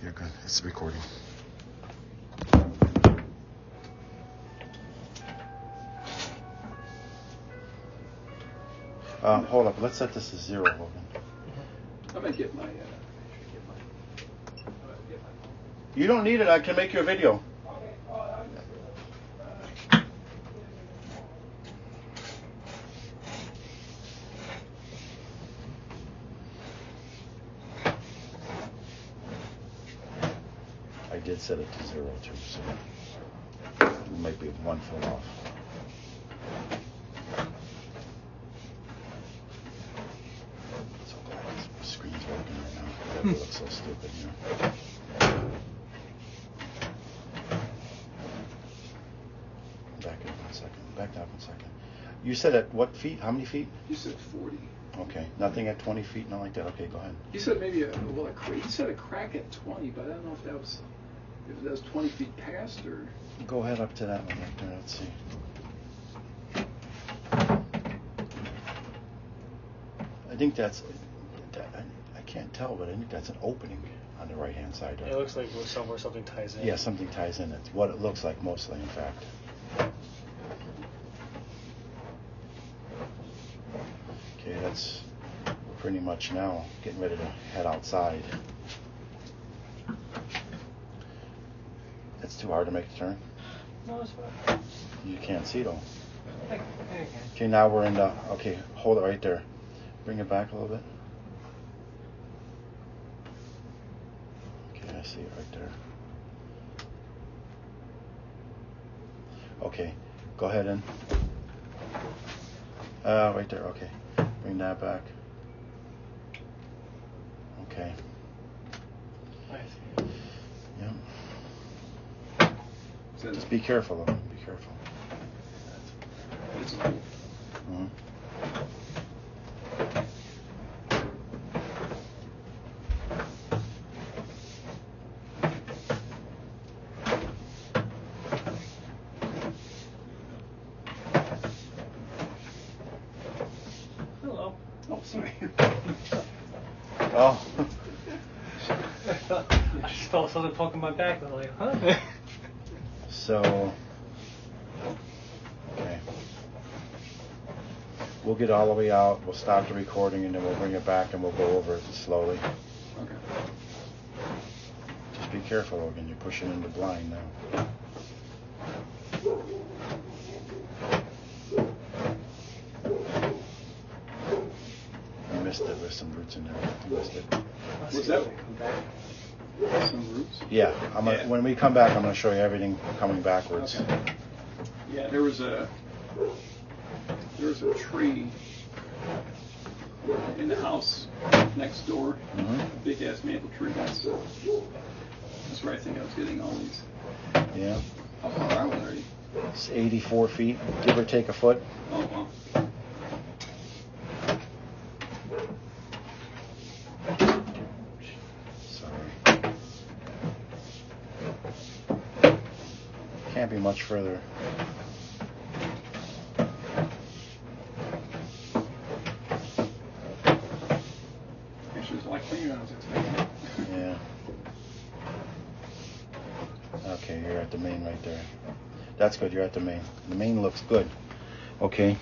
You're good. It's recording. Hold up. Let's set this to 0, Logan. I'm gonna get my. You don't need it. I can make you a video. I did set it to 0 too, so it might be 1 foot off. So glad this screen's working right now. It looks so stupid, you know. Back up 1 second. Back up 1 second. You said at what feet? How many feet? You said 40. Okay. Nothing at 20 feet, nothing like that. Okay, go ahead. You said maybe a crack. You said a crack at 20, but I don't know if that was 20 feet past or. Go ahead up to that one right there. Let's see. I think that's. I can't tell, but I think that's an opening on the right-hand side. It looks like somewhere something ties in. Yeah, something ties in. It's what it looks like mostly, in fact. Okay, that's pretty much now getting ready to head outside. It's too hard to make a turn. No, it's fine. You can't see though. I can. Okay, now we're in the. Okay, hold it right there. Bring it back a little bit. Okay, I see it right there. Okay, go ahead and. Right there. Okay, bring that back. Okay. Nice. Yep. Just be careful though. Be careful. It's Mm-hmm. Hello. Oh, sorry. Oh. I just felt something poking my back. I'm like, huh? So. Okay. We'll get all the way out. We'll stop the recording and then we'll bring it back and we'll go over it slowly. Okay. Just be careful, Logan. You're pushing into blind now. You missed it with some roots in there. You missed it. What's that? Some roots? Yeah. Yeah. When we come back, I'm going to show you everything coming backwards. Okay. Yeah, there was a tree in the house next door. Mm-hmm. Big ass maple tree. That's where I think I was getting all these. Yeah. How far are we already? It's 84 feet, give or take a foot. Oh wow. Sorry. Can't be much further. Actually, it's like cleaner than I was expecting. Yeah. Okay, you're at the main right there. That's good, you're at the main. The main looks good. Okay.